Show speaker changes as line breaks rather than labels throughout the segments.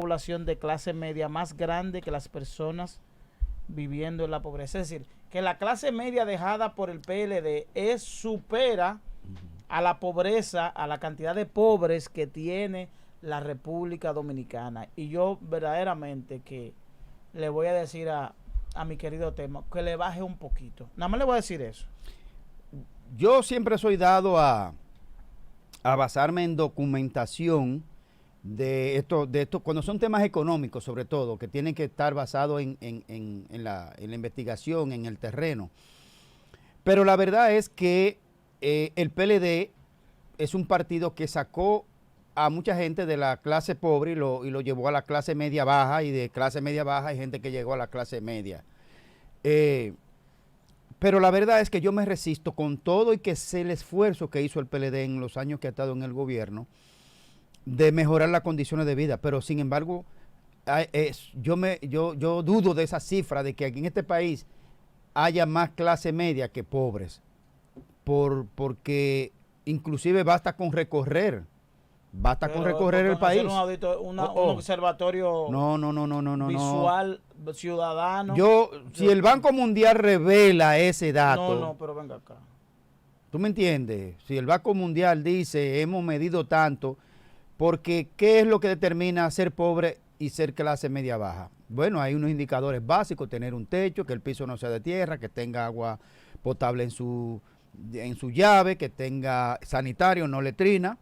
población de clase media más grande que las personas viviendo en la pobreza. Es decir, que la clase media dejada por el PLD supera a la pobreza, a la cantidad de pobres que tiene la República Dominicana. Y yo verdaderamente que le voy a decir a mi querido Tema que le baje un poquito. Nada más le voy a decir eso.
Yo siempre soy dado a basarme en documentación de esto, cuando son temas económicos sobre todo, que tienen que estar basados en la investigación, en el terreno. Pero la verdad es que el PLD es un partido que sacó a mucha gente de la clase pobre y lo llevó a la clase media baja, y de clase media baja hay gente que llegó a la clase media. Pero la verdad es que yo me resisto, con todo y que sé el esfuerzo que hizo el PLD en los años que ha estado en el gobierno, de mejorar las condiciones de vida. Pero sin embargo, yo dudo de esa cifra, de que aquí en este país haya más clase media que pobres, porque inclusive basta con recorrer el país.
Un observatorio visual ciudadano.
Si el Banco Mundial revela ese dato.
No, pero venga acá.
¿Tú me entiendes? Si el Banco Mundial dice, hemos medido tanto, porque ¿qué es lo que determina ser pobre y ser clase media baja? Bueno, hay unos indicadores básicos: tener un techo, que el piso no sea de tierra, que tenga agua potable en su llave, que tenga sanitario, no letrina,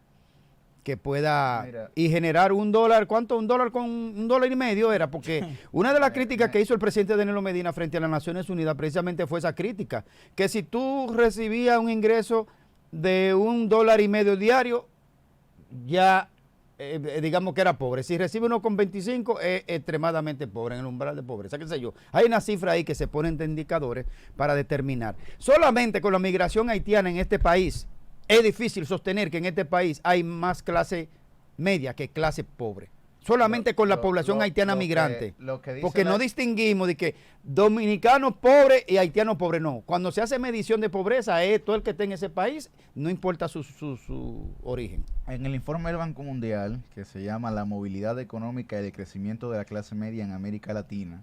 que pueda y generar $1. ¿Cuánto? $1 con $1.50 era, porque una de las críticas que hizo el presidente Danilo Medina frente a las Naciones Unidas precisamente fue esa crítica, que si tú recibías un ingreso de $1.50 diario, ya digamos que era pobre. Si recibe 1,25 es extremadamente pobre, en el umbral de pobreza, qué sé yo. Hay una cifra ahí que se ponen de indicadores para determinar. Solamente con la migración haitiana en este país es difícil sostener que en este país hay más clase media que clase pobre. Solamente con la población haitiana migrante. Porque no distinguimos de que dominicanos pobres y haitianos pobres, no. Cuando se hace medición de pobreza es todo el que esté en ese país, no importa su origen.
En el informe del Banco Mundial, que se llama La movilidad económica y el crecimiento de la clase media en América Latina,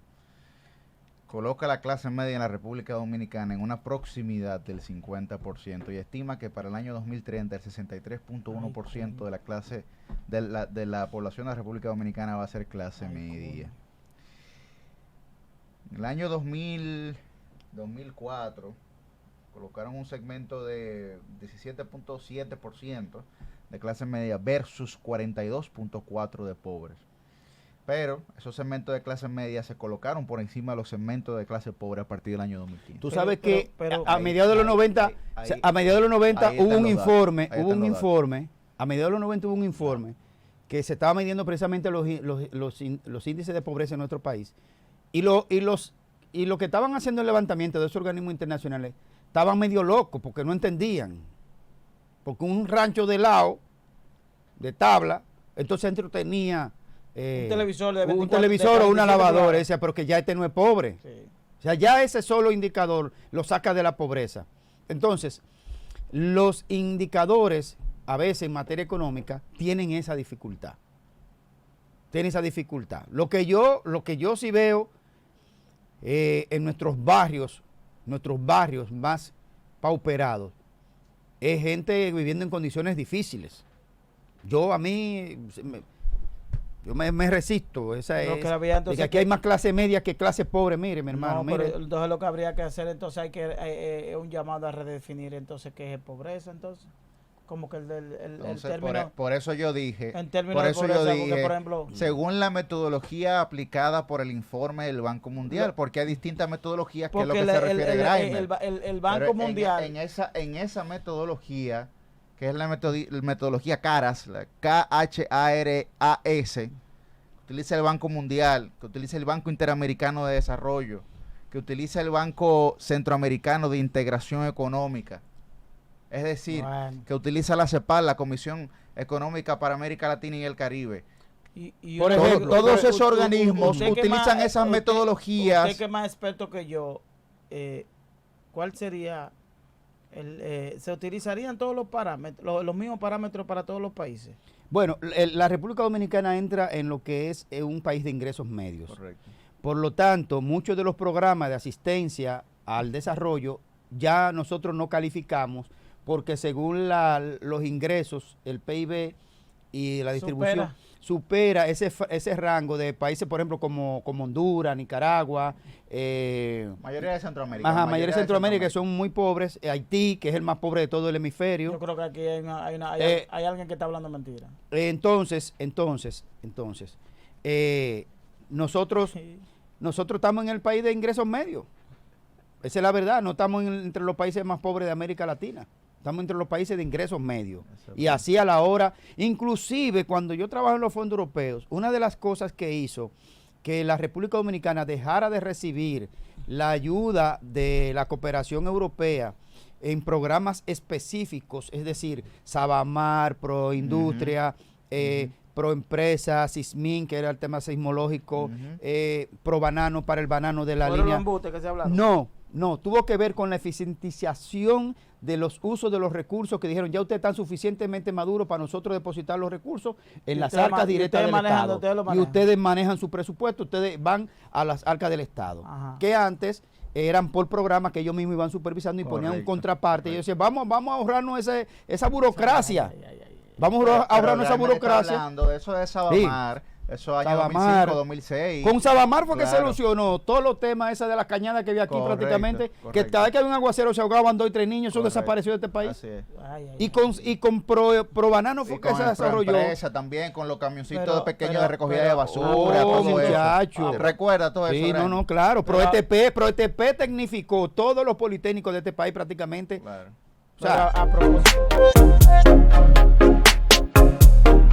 coloca la clase media en la República Dominicana en una proximidad del 50% y estima que para el año 2030 el 63.1% de la clase de la población de la República Dominicana va a ser clase media. En el año 2004 colocaron un segmento de 17.7% de clase media versus 42.4% de pobres. Pero esos segmentos de clase media se colocaron por encima de los segmentos de clase pobre a partir del año 2015.
Tú sabes que a mediados de los 90, hubo un informe, a mediados de los 90 hubo un informe que se estaba midiendo precisamente los índices de pobreza en nuestro país. Y lo que estaban haciendo el levantamiento de esos organismos internacionales estaban medio locos porque no entendían. Porque un rancho de helado, de tabla, entonces dentro tenía un televisor o una lavadora, decía, pero que ya este no es pobre. Sí. O sea, ya ese solo indicador lo saca de la pobreza. Entonces, los indicadores, a veces en materia económica, tienen esa dificultad. Lo que yo sí veo en nuestros barrios más pauperados, es gente viviendo en condiciones difíciles. Yo me resisto. Que aquí hay más clase media que clase pobre. Mire, mi hermano.
Pero entonces lo que habría que hacer, entonces hay que un llamado a redefinir entonces qué es pobreza, entonces. Como que el término.
Por eso yo dije.
En términos de pobreza, porque, por ejemplo,
según la metodología aplicada por el informe del Banco Mundial, porque hay distintas metodologías que es lo que se refiere Graimer.
El Banco Mundial.
En esa metodología, que es la metodología CARAS, la KHARAS, utiliza el Banco Mundial, que utiliza el Banco Interamericano de Desarrollo, que utiliza el Banco Centroamericano de Integración Económica, es decir, que utiliza la CEPAL, la Comisión Económica para América Latina y el Caribe.
Por ejemplo,
todos esos organismos utilizan esas metodologías.
Usted que es más experto que yo, ¿cuál sería ¿Se utilizarían todos los parámetros, los mismos parámetros para todos los países?
Bueno, la República Dominicana entra en lo que es un país de ingresos medios.
Correcto.
Por lo tanto, muchos de los programas de asistencia al desarrollo ya nosotros no calificamos porque según los ingresos, el PIB y la distribución supera ese rango de países, por ejemplo, como Honduras, Nicaragua.
Mayoría de Centroamérica.
Ajá, mayoría de Centroamérica que son muy pobres. Haití, que es el más pobre de todo el hemisferio.
Yo creo que aquí hay alguien que está hablando mentira.
Entonces, nosotros estamos en el país de ingresos medios. Esa es la verdad, no estamos entre los países más pobres de América Latina. Estamos entre los países de ingresos medios. Y así a la hora, inclusive cuando yo trabajo en los fondos europeos, una de las cosas que hizo que la República Dominicana dejara de recibir la ayuda de la cooperación europea en programas específicos, es decir, Sabamar, Proindustria, Proempresa, Sismin, que era el tema sismológico, Probanano para el banano de la línea.
Que se habla?
No, tuvo que ver con la eficientización de los usos de los recursos que dijeron, ya ustedes están suficientemente maduros para nosotros depositar los recursos en las arcas directas del Estado. Y ustedes manejan su presupuesto, ustedes van a las arcas del Estado. Ajá. Que antes eran por programas que ellos mismos iban supervisando y ponían un contraparte. Y ellos decían, vamos a ahorrarnos esa burocracia. Vamos a ahorrarnos esa burocracia.
Hablando de eso de Sabamar. Sí. Eso año
Sabamar,
2005, 2006.
Con Sabamar fue que se solucionó todos los temas esa de las cañadas que había aquí prácticamente, que cada vez que había un aguacero se ahogaban 2 y 3 niños, eso desapareció de este país.
Así es.
Y con Probanano fue que se desarrolló.
También con los camioncitos pequeños de recogida de basura, todo
muchacho.
eso. ¿Recuerda todo eso?
Sí, no, claro. ProETP tecnificó todos los politécnicos de este país prácticamente.
Claro.
O sea, a propósito.